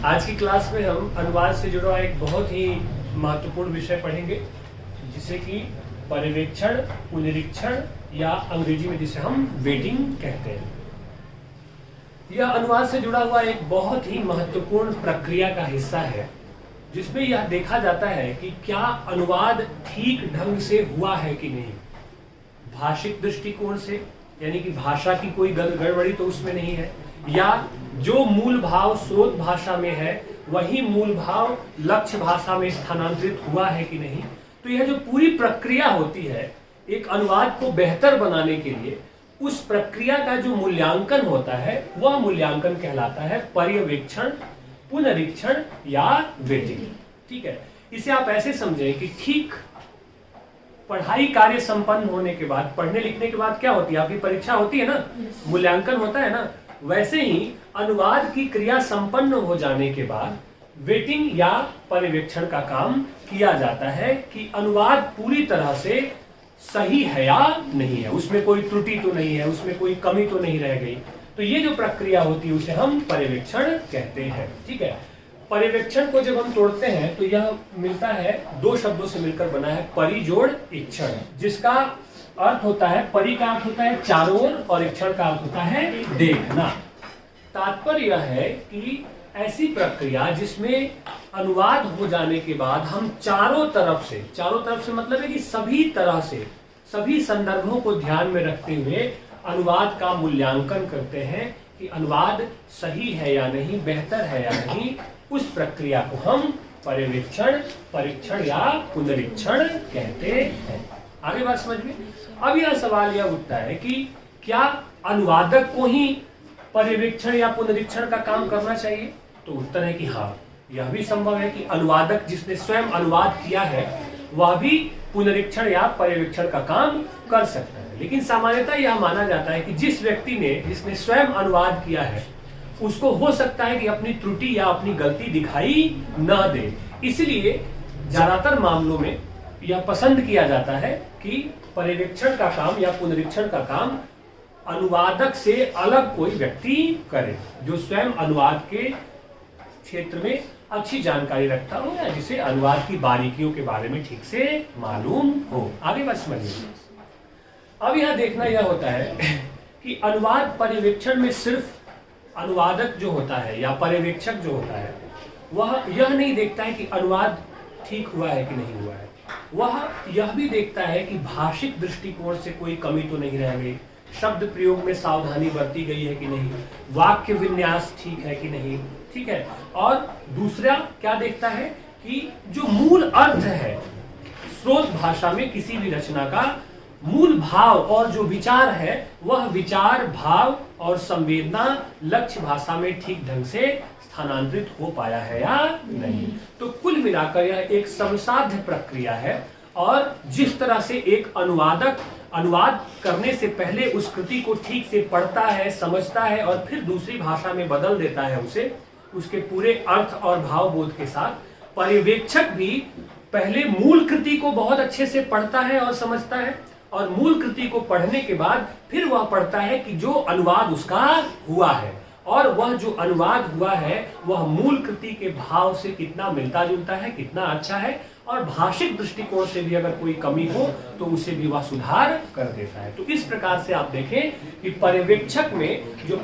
आज की क्लास में हम अनुवाद से जुड़ा एक बहुत ही महत्वपूर्ण विषय पढ़ेंगे, जिसे कि पर्यवेक्षण, पुनरीक्षण या अंग्रेजी में जिसे हम वेटिंग कहते हैं। यह अनुवाद से जुड़ा हुआ एक बहुत ही महत्वपूर्ण प्रक्रिया का हिस्सा है, जिसमें यह देखा जाता है कि क्या अनुवाद ठीक ढंग से हुआ है कि नहीं। भाषिक दृष्टिकोण से, यानी कि भाषा की कोई गड़बड़ी तो उसमें नहीं है, या जो मूल भाव स्रोत भाषा में है वही मूल भाव लक्ष्य भाषा में स्थानांतरित हुआ है कि नहीं। तो यह जो पूरी प्रक्रिया होती है एक अनुवाद को बेहतर बनाने के लिए, उस प्रक्रिया का जो मूल्यांकन होता है वह मूल्यांकन कहलाता है पर्यवेक्षण, पुनरीक्षण या वेटिंग। ठीक है, इसे आप ऐसे समझें कि ठीक पढ़ाई कार्य संपन्न होने के बाद, पढ़ने लिखने के बाद क्या होती है, आपकी परीक्षा होती है ना, मूल्यांकन होता है ना, वैसे ही अनुवाद की क्रिया संपन्न हो जाने के बाद वेटिंग या पर्यवेक्षण का काम किया जाता है कि अनुवाद पूरी तरह से सही है या नहीं है, उसमें कोई त्रुटि तो नहीं है, उसमें कोई कमी तो नहीं रह गई। तो ये जो प्रक्रिया होती है उसे हम पर्यवेक्षण कहते हैं। ठीक है, पर्यवेक्षण को जब हम तोड़ते हैं तो यह मिलता है, दो शब्दों से मिलकर बना है, परि जोड़ इक्षण, जिसका अर्थ होता है, परि का अर्थ होता है चारों ओर और इक्षण का अर्थ होता है देखना। तात्पर्य यह है कि ऐसी प्रक्रिया जिसमें अनुवाद हो जाने के बाद हम चारों तरफ से मतलब है कि सभी तरह से, सभी संदर्भों को ध्यान में रखते हुए अनुवाद का मूल्यांकन करते हैं कि अनुवाद सही है या नहीं, बेहतर है या नहीं। उस प्रक्रिया को हम पर्यवेक्षण, परीक्षण या पुनरीक्षण कहते हैं। आगे बात समझ में। अब यह सवाल यह उठता है कि क्या अनुवादक को ही पर्यवेक्षण या पुनरीक्षण का काम करना चाहिए? तो उत्तर है कि हाँ, यह भी संभव है कि अनुवादक जिसने स्वयं अनुवाद किया है वह भी पुनरीक्षण या पर्यवेक्षण का काम कर सकता है। लेकिन सामान्यतः यह माना जाता है कि जिस व्यक्ति ने, जिसने स्वयं अनुवाद किया है, उसको हो सकता है कि अपनी त्रुटि या अपनी गलती दिखाई न दे। इसलिए ज्यादातर मामलों में यह पसंद किया जाता है कि पर्यवेक्षण का काम या पुनरीक्षण का काम अनुवादक से अलग कोई व्यक्ति करे, जो स्वयं अनुवाद के क्षेत्र में अच्छी जानकारी रखता हो या जिसे अनुवाद की बारीकियों के बारे में ठीक से मालूम हो। आगे बात समझिए। अब यह देखना यह होता है कि अनुवाद पर्यवेक्षण में सिर्फ अनुवादक जो होता है या पर्यवेक्षक जो होता है वह यह नहीं देखता है कि अनुवाद ठीक हुआ है कि नहीं हुआ है, वह यह भी देखता है कि भाषिक दृष्टिकोण से कोई कमी तो नहीं रह गई, शब्द प्रयोग में सावधानी बरती गई है कि नहीं, वाक्य विन्यास ठीक है कि नहीं। ठीक है, और दूसरा क्या देखता है कि जो मूल अर्थ है स्रोत भाषा में किसी भी रचना का, मूल भाव और जो विचार है वह विचार, भाव और संवेदना लक्ष्य भाषा में ठीक ढंग से स्थानांतरित हो पाया है या नहीं। तो कुल मिलाकर यह एक समसाध्य प्रक्रिया है, और जिस तरह से एक अनुवादक अनुवाद करने से पहले उस कृति को ठीक से पढ़ता है, समझता है और फिर दूसरी भाषा में बदल देता है उसे, उसके पूरे अर्थ और भाव बोध के साथ, पर्यवेक्षक भी पहले मूल कृति को बहुत अच्छे से पढ़ता है और समझता है, और मूल कृति को पढ़ने के बाद फिर वह पढ़ता है कि जो अनुवाद उसका हुआ है और वह जो अनुवाद हुआ है वह मूल कृति के भाव से कितना मिलता जुलता है, कितना अच्छा है, और भाषिक दृष्टिकोण से भी अगर कोई कमी हो तो उसे भी वह सुधार कर देता है। तो इस प्रकार से आप देखें कि पर्यवेक्षण में जो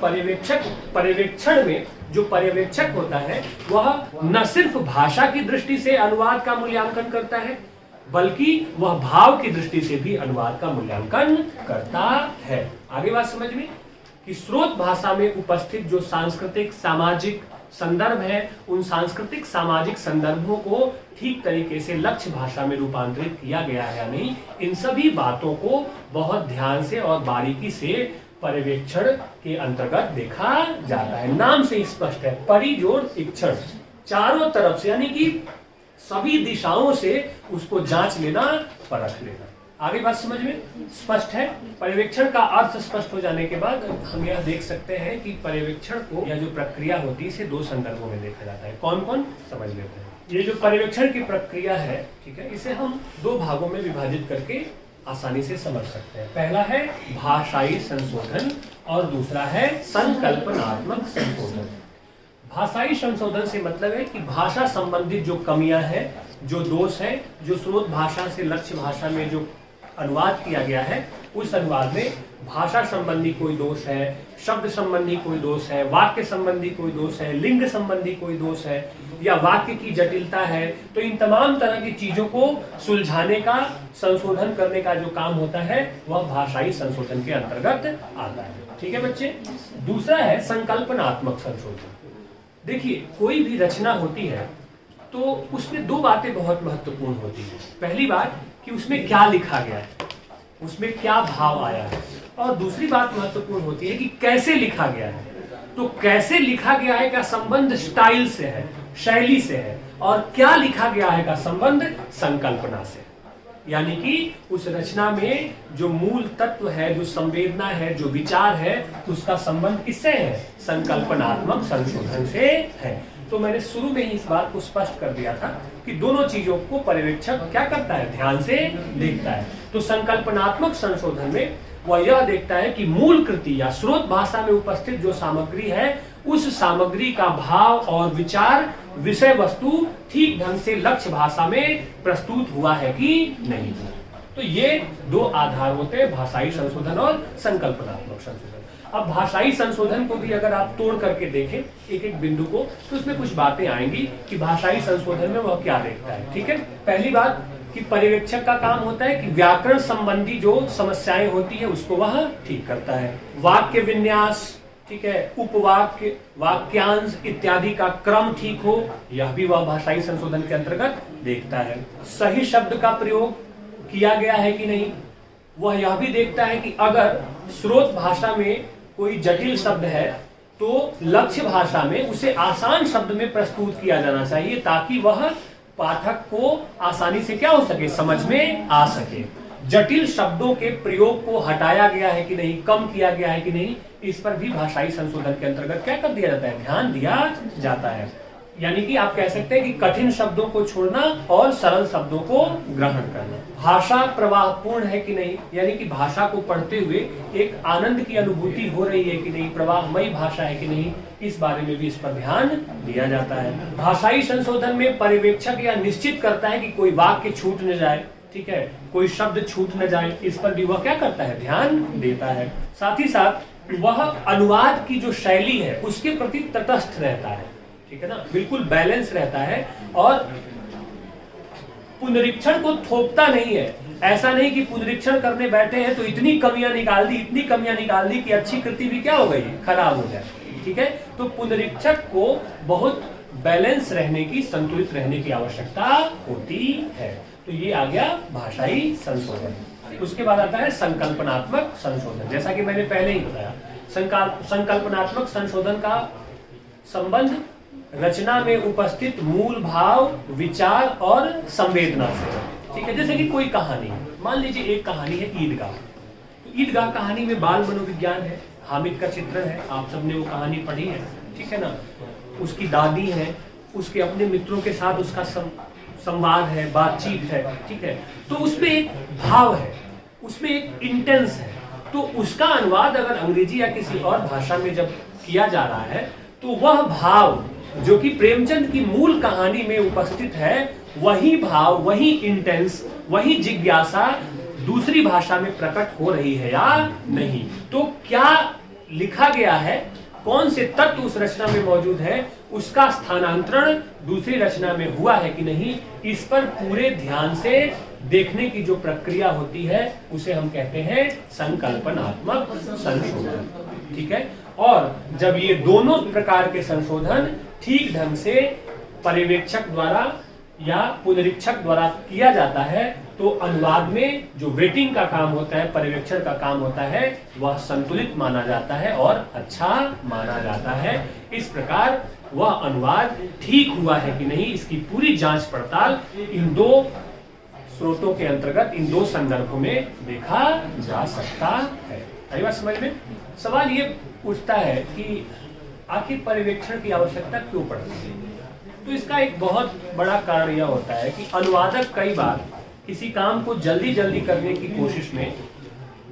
पर्यवेक्षक होता है वह न सिर्फ भाषा की दृष्टि से अनुवाद का मूल्यांकन करता है, बल्कि वह भाव की दृष्टि से भी अनुवाद का मूल्यांकन करता है। आगे बात समझ में कि स्रोत भाषा में उपस्थित जो सांस्कृतिक सामाजिक संदर्भ है, उन सांस्कृतिक सामाजिक संदर्भों को ठीक तरीके से लक्ष्य भाषा में रूपांतरित किया गया है या नहीं, इन सभी बातों को बहुत ध्यान से और बारीकी से पर्यवेक्षण के अंतर्गत देखा जाता है। नाम से स्पष्ट है, परि जोड़ इक्षण, चारों तरफ से, यानी कि सभी दिशाओं से उसको जांच लेना, परख लेना। आगे बात समझ में स्पष्ट है। पर्यवेक्षण का अर्थ स्पष्ट हो जाने के बाद हम यह देख सकते हैं कि पर्यवेक्षण को, यह जो प्रक्रिया होती है, इसे दो संदर्भों में देखा जाता है। कौन कौन, समझ लेते हैं। ये जो पर्यवेक्षण की प्रक्रिया है, ठीक है, इसे हम दो भागों में विभाजित करके आसानी से समझ सकते हैं। पहला है भाषाई संशोधन और दूसरा है संकल्पनात्मक संशोधन। भाषाई संशोधन से मतलब है कि भाषा संबंधित जो कमियां हैं, जो दोष हैं, जो स्रोत भाषा से लक्ष्य भाषा में जो अनुवाद किया गया है, उस अनुवाद में भाषा संबंधी कोई दोष है, शब्द संबंधी कोई दोष है, वाक्य संबंधी कोई दोष है, लिंग संबंधी कोई दोष है, या वाक्य की जटिलता है, तो इन तमाम तरह की चीजों को सुलझाने का, संशोधन करने का जो काम होता है वह भाषाई संशोधन के अंतर्गत आता है। ठीक है बच्चे। दूसरा है संकल्पनात्मक संशोधन। देखिए, कोई भी रचना होती है तो उसमें दो बातें बहुत महत्वपूर्ण होती है। पहली बात कि उसमें क्या लिखा गया है, उसमें क्या भाव आया है, और दूसरी बात महत्वपूर्ण होती है कि कैसे लिखा गया है। तो कैसे लिखा गया है का संबंध स्टाइल से है, शैली से है, और क्या लिखा गया है का संबंध संकल्पना से। यानी कि उस रचना में जो मूल तत्व है, जो संवेदना है, जो विचार है, उसका संबंध किससे है? संकल्पनात्मक संशोधन से है। तो मैंने शुरू में ही इस बात को स्पष्ट कर दिया था कि दोनों चीजों को पर्यवेक्षक क्या करता है? ध्यान से देखता है। तो संकल्पनात्मक संशोधन में वह यह देखता है कि मूल कृति या स्रोत भाषा में उपस्थित जो सामग्री है, उस सामग्री का भाव और विचार, विषय वस्तु ठीक ढंग से लक्ष्य भाषा में प्रस्तुत हुआ है कि नहीं। तो ये दो आधार होते हैं, भाषाई संशोधन और संकल्पनात्मक संशोधन। अब भाषाई संशोधन को भी अगर आप तोड़ करके देखें एक एक बिंदु को, तो उसमें कुछ बातें आएंगी कि भाषाई संशोधन में वह क्या देखता है। ठीक है। पहली बात कि पर्यवेक्षक का काम होता है कि व्याकरण संबंधी जो समस्याएं होती है उसको वह ठीक करता है। वाक्य विन्यास, ठीक है, उपवाक्य, वाक्यांश इत्यादि का क्रम ठीक हो, यह भी वह भाषाई संशोधन के अंतर्गत देखता है। सही शब्द का प्रयोग किया गया है कि नहीं, वह यह भी देखता है कि अगर स्रोत भाषा में कोई जटिल शब्द है तो लक्ष्य भाषा में उसे आसान शब्द में प्रस्तुत किया जाना चाहिए, ताकि वह पाठक को आसानी से क्या हो सके? समझ में आ सके। जटिल शब्दों के प्रयोग को हटाया गया है कि नहीं, कम किया गया है कि नहीं, इस पर भी भाषाई संशोधन के अंतर्गत क्या कर दिया जाता है? ध्यान दिया जाता है। यानी कि आप कह सकते हैं कि कठिन शब्दों को छोड़ना और सरल शब्दों को ग्रहण करना। भाषा प्रवाहपूर्ण है कि नहीं, यानी कि भाषा को पढ़ते हुए एक आनंद की अनुभूति हो रही है कि नहीं, प्रवाहमयी भाषा है कि नहीं, इस बारे में भी इस पर ध्यान दिया जाता है। भाषाई संशोधन में पर्यवेक्षक यह निश्चित करता है कि कोई वाक्य छूट न जाए, ठीक है, कोई शब्द छूट न जाए, इस पर भी वह क्या करता है? ध्यान देता है। साथ ही साथ वह अनुवाद की जो शैली है उसके प्रति तटस्थ रहता है, ठीक है ना, बिल्कुल बैलेंस रहता है, और पुनरीक्षण को थोपता नहीं है। ऐसा नहीं कि पुनरीक्षण करने बैठे हैं तो इतनी कमियां निकाल दी कि अच्छी कृति भी क्या हो गई? खराब हो जाए। ठीक है। तो पुनरीक्षक को बहुत बैलेंस रहने की, संतुलित रहने की आवश्यकता होती है। तो ये आ गया भाषाई संशोधन। उसके बाद आता है संकल्पनात्मक संशोधन। जैसा कि मैंने पहले ही बताया, संकल्पनात्मक संशोधन का संबंध रचना में उपस्थित मूल भाव, विचार और संवेदना से। ठीक है। जैसे कि कोई कहानी, मान लीजिए एक कहानी है ईदगाह। तो ईदगाह कहानी में बाल मनोविज्ञान है, हामिद का चित्रण है, आप सबने वो कहानी पढ़ी है, ठीक है ना। उसकी दादी है, उसके अपने मित्रों के साथ उसका संवाद है, बातचीत है, ठीक है। तो उसमें एक भाव है, उसमें एक इंटेंस है। तो उसका अनुवाद अगर अंग्रेजी या किसी और भाषा में जब किया जा रहा है तो वह भाव जो कि प्रेमचंद की मूल कहानी में उपस्थित है, वही भाव, वही इंटेंस, वही जिज्ञासा दूसरी भाषा में प्रकट हो रही है या नहीं। तो क्या लिखा गया है, कौन से तत्व उस रचना में मौजूद है, उसका स्थानांतरण दूसरी रचना में हुआ है कि नहीं, इस पर पूरे ध्यान से देखने की जो प्रक्रिया होती है उसे हम कहते हैं संकल्पनात्मक संशोधन। ठीक है। और जब ये दोनों प्रकार के संशोधन ठीक ढंग से पर्यवेक्षक द्वारा या पुनरीक्षक द्वारा किया जाता है तो अनुवाद में जो वेटिंग का काम होता है, पर्यवेक्षण का काम होता है, वह संतुलित माना जाता है और अच्छा माना जाता है। इस प्रकार वह अनुवाद ठीक हुआ है कि नहीं, इसकी पूरी जांच पड़ताल इन दो स्रोतों के अंतर्गत, इन दो संदर्भों में देखा जा सकता है। आई बात समझ में? सवाल ये उठता है कि आखिर पर्यवेक्षण की आवश्यकता क्यों पड़ती है? तो इसका एक बहुत बड़ा कारण यह होता है कि अनुवादक कई बार किसी काम को जल्दी जल्दी करने की कोशिश में,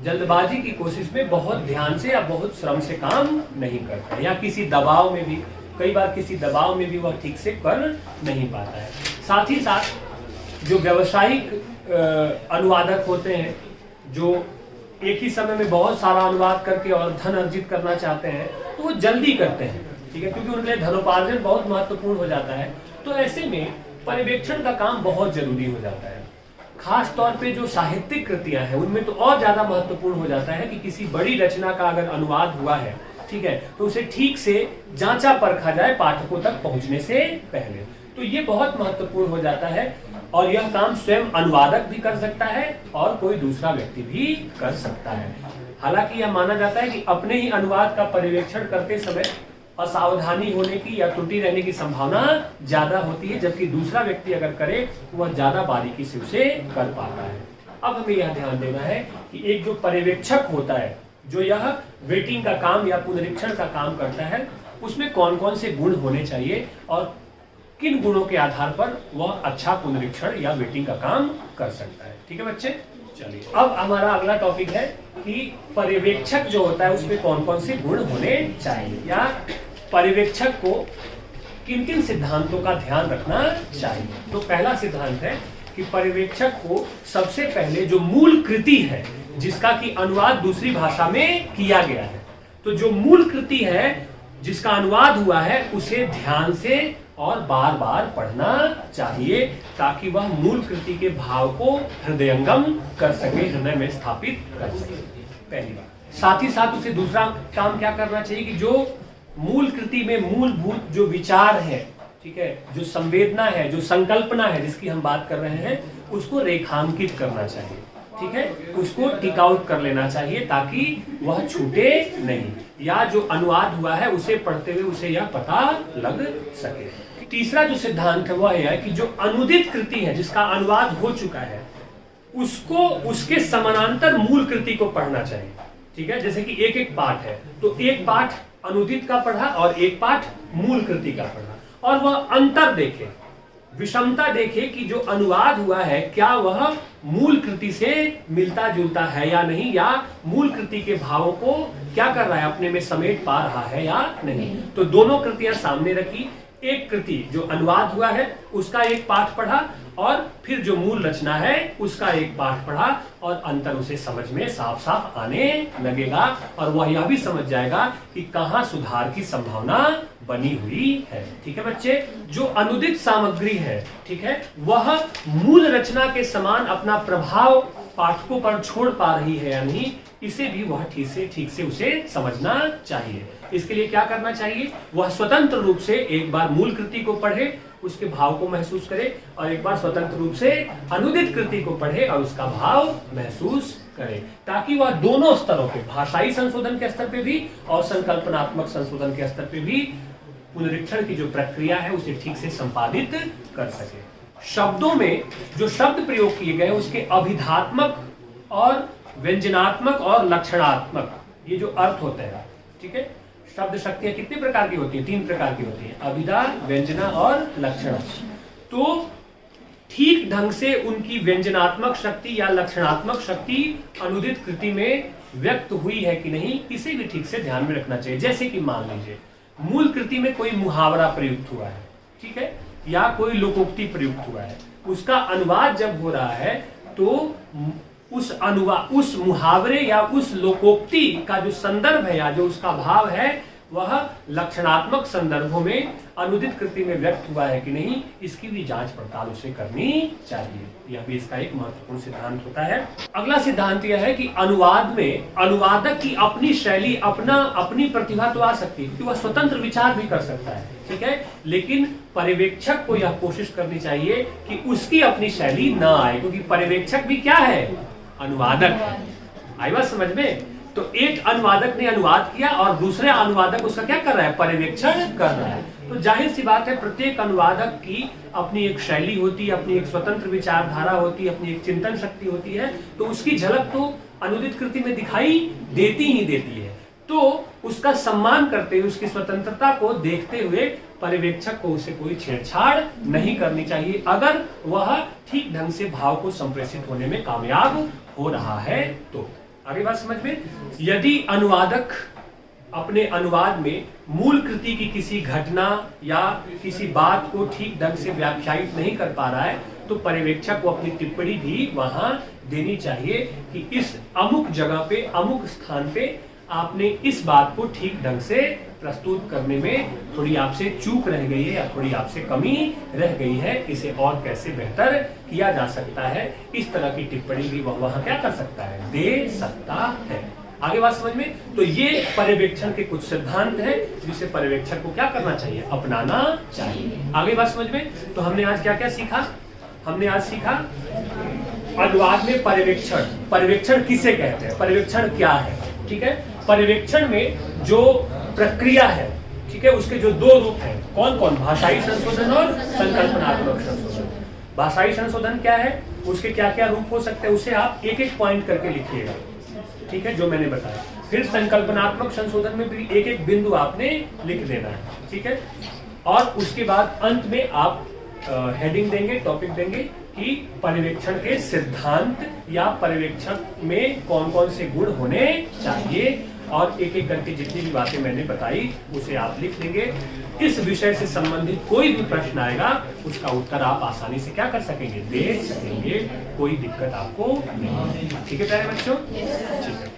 जल्दबाजी की कोशिश में बहुत ध्यान से या बहुत श्रम से काम नहीं करता, या किसी दबाव में भी, कई बार किसी दबाव में भी वह ठीक से कर नहीं पाता है। साथ ही साथ जो व्यावसायिक अनुवादक होते हैं, जो एक ही समय में बहुत सारा अनुवाद करके और धन अर्जित करना चाहते हैं, तो वो जल्दी करते हैं, ठीक है, क्योंकि उनके लिए धनोपार्जन बहुत महत्वपूर्ण हो जाता है। तो ऐसे में पर्यवेक्षण का काम बहुत जरूरी हो जाता है। खास तौर पे जो साहित्यिक कृतियां हैं उनमें तो और ज्यादा महत्वपूर्ण हो जाता है कि किसी बड़ी रचना का अगर अनुवाद हुआ है, ठीक है, तो उसे ठीक से जांचा परखा जाए पाठकों तक पहुंचने से पहले। तो ये बहुत महत्वपूर्ण हो जाता है और यह काम स्वयं अनुवादक भी कर सकता है और कोई दूसरा व्यक्ति भी कर सकता है। हालांकि यह माना जाता है कि अपने ही अनुवाद का पर्यवेक्षण करते समय असावधानी होने की या त्रुटि रहने की संभावना ज्यादा होती है, जबकि दूसरा व्यक्ति अगर करे तो वह ज्यादा बारीकी से उसे कर पाता है। अब हमें यह ध्यान देना है कि एक जो पर्यवेक्षक होता है, जो यह वेटिंग का काम या पुनरीक्षण का काम करता है, उसमें कौन कौन से गुण होने चाहिए और किन गुणों के आधार पर वह अच्छा पुनरीक्षण या वेटिंग का काम कर सकता है। ठीक है बच्चे, चलिए अब हमारा अगला टॉपिक है कि पर्यवेक्षक जो होता है उसमें कौन कौन से गुण होने चाहिए या पर्यवेक्षक को किन किन सिद्धांतों का ध्यान रखना चाहिए। तो पहला सिद्धांत है कि पर्यवेक्षक को सबसे पहले जो मूल कृति है जिसका कि अनुवाद दूसरी भाषा में किया गया है, तो जो मूल कृति है जिसका अनुवाद हुआ है उसे ध्यान से और बार बार पढ़ना चाहिए ताकि वह मूल कृति के भाव को हृदयंगम कर सके, हृदय में स्थापित कर सके। पहली बात। साथ ही साथ उसे दूसरा काम क्या करना चाहिए कि जो मूल कृति में मूलभूत जो विचार है, ठीक है, जो संवेदना है, जो संकल्पना है जिसकी हम बात कर रहे हैं, उसको रेखांकित करना चाहिए, ठीक है, उसको टिक आउट कर लेना चाहिए ताकि वह छूटे नहीं, या जो अनुवाद हुआ है उसे पढ़ते हुए उसे यह पता लग सके। तीसरा जो सिद्धांत है वह है कि जो अनुदित कृति है जिसका अनुवाद हो चुका है उसको उसके समानांतर मूल कृति को पढ़ना चाहिए, ठीक है। जैसे कि एक एक पाठ है तो एक पाठ अनुदित का पढ़ा और एक पाठ मूल कृति का पढ़ा और वह अंतर देखे, विषमता देखे कि जो अनुवाद हुआ है क्या वह मूल कृति से मिलता जुलता है या नहीं, या मूल कृति के भावों को क्या कर रहा है अपने में समेट पा रहा है या नहीं। तो दोनों कृतियां सामने रखी, एक कृति जो अनुवाद हुआ है उसका एक पाठ पढ़ा और फिर जो मूल रचना है उसका एक पाठ पढ़ा और अंतर उसे समझ में साफ साफ आने लगेगा और वह यह भी समझ जाएगा कि कहाँ सुधार की संभावना बनी हुई है। ठीक है बच्चे, जो अनुदित सामग्री है, ठीक है, वह मूल रचना के समान अपना प्रभाव पाठकों पर छोड़ पा रही है या नहीं, इसे भी वह ठीक से उसे समझना चाहिए। इसके लिए क्या करना चाहिए, वह स्वतंत्र रूप से एक बार मूल कृति को पढ़े, उसके भाव को महसूस करे और एक बार स्वतंत्र रूप से अनुदित कृति को पढ़े और उसका भाव महसूस करे, ताकि वह दोनों स्तरों पे, भाषाई संशोधन के स्तर पे भी और संकल्पनात्मक संशोधन के स्तर पे भी पुनरीक्षण की जो प्रक्रिया है उसे ठीक से संपादित कर सके। शब्दों में जो शब्द प्रयोग किए गए उसके अभिधात्मक और व्यंजनात्मक और लक्षणात्मक ये जो अर्थ होते हैं, ठीक है, शब्द शक्तियां कितने प्रकार की होती है, 3 प्रकार की होती है, अभिधा, व्यंजना और लक्षण। तो ठीक ढंग से उनकी व्यंजनात्मक शक्ति या लक्षणात्मक शक्ति अनुदित कृति में व्यक्त हुई है कि नहीं, इसे भी ठीक से ध्यान में रखना चाहिए। जैसे कि मान लीजिए मूल कृति में कोई मुहावरा प्रयुक्त हुआ है, ठीक है, या कोई लोकोक्ति प्रयुक्त हुआ है, उसका अनुवाद जब हो रहा है तो उस मुहावरे या उस लोकोक्ति का जो संदर्भ है या जो उसका भाव है वह लक्षणात्मक संदर्भों में अनुदित कृति में व्यक्त हुआ है कि नहीं, इसकी भी जांच पड़ताल उसे करनी चाहिए। यह भी इसका एक महत्वपूर्ण सिद्धांत होता है। अगला सिद्धांत यह है कि अनुवाद में अनुवादक की अपनी शैली, अपनी प्रतिभा तो आ सकती है, क्योंकि वह स्वतंत्र विचार भी कर सकता है, ठीक है, लेकिन पर्यवेक्षक को यह कोशिश करनी चाहिए कि उसकी अपनी शैली न आए, क्योंकि पर्यवेक्षक भी क्या है, अनुवादक है। आई बात समझ में? तो एक अनुवादक ने अनुवाद किया और दूसरे अनुवादक उसका क्या कर रहा है, पर्यवेक्षण कर रहा है। तो जाहिर सी बात है प्रत्येक अनुवादक की अपनी एक शैली होती है, अपनी एक स्वतंत्र विचारधारा होती है, अपनी एक चिंतन शक्ति होती है, तो उसकी झलक तो अनुदित कृति में दिखाई देती ही देती है। तो उसका सम्मान करते हुए, उसकी स्वतंत्रता को देखते हुए पर्यवेक्षक को उसे कोई छेड़छाड़ नहीं करनी चाहिए, अगर वह ठीक ढंग से भाव को संप्रेषित होने में कामयाब हो रहा है तो। आगे बात समझ में? यदि अनुवादक अपने अनुवाद में मूल कृति की किसी घटना या किसी बात को ठीक ढंग से व्याख्यायित नहीं कर पा रहा है, तो पर्यवेक्षक को अपनी टिप्पणी भी वहां देनी चाहिए कि इस अमुक जगह पे, अमुक स्थान पे आपने इस बात को ठीक ढंग से प्रस्तुत करने में थोड़ी आपसे चूक रह गई है या थोड़ी आपसे कमी रह गई है, इसे और कैसे बेहतर किया जा सकता है। इस तरह की टिप्पणी भी वह वहां क्या कर सकता है, दे सकता है। आगे बात समझ में? तो ये पर्यवेक्षण के कुछ सिद्धांत हैं जिसे पर्यवेक्षक को क्या करना चाहिए, अपनाना चाहिए। आगे बात समझ में? तो हमने आज क्या क्या सीखा? हमने आज सीखा अनुवाद में पर्यवेक्षण। पर्यवेक्षण किसे कहते हैं, पर्यवेक्षण क्या है, ठीक है। पर्यवेक्षण में जो प्रक्रिया है, ठीक है, उसके जो दो रूप हैं, कौन कौन, भाषाई संशोधन और संकल्पनात्मक संशोधन। भाषाई संशोधन क्या है, उसके क्या क्या रूप हो सकते हैं, उसे आप एक एक पॉइंट करके लिखिएगा, ठीक है, जो मैंने बताया। फिर संकल्पनात्मक संशोधन में भी एक एक बिंदु आपने लिख देना है, ठीक है। और उसके बाद अंत में आप हेडिंग देंगे, टॉपिक देंगे कि पर्यवेक्षण के सिद्धांत या पर्यवेक्षण में कौन कौन से गुण होने चाहिए, और एक एक करके जितनी भी बातें मैंने बताई उसे आप लिख देंगे। इस विषय से संबंधित कोई भी प्रश्न आएगा उसका उत्तर आप आसानी से क्या कर सकेंगे, दे सकेंगे, कोई दिक्कत आपको नहीं। ठीक है प्यारे बच्चों, ठीक है।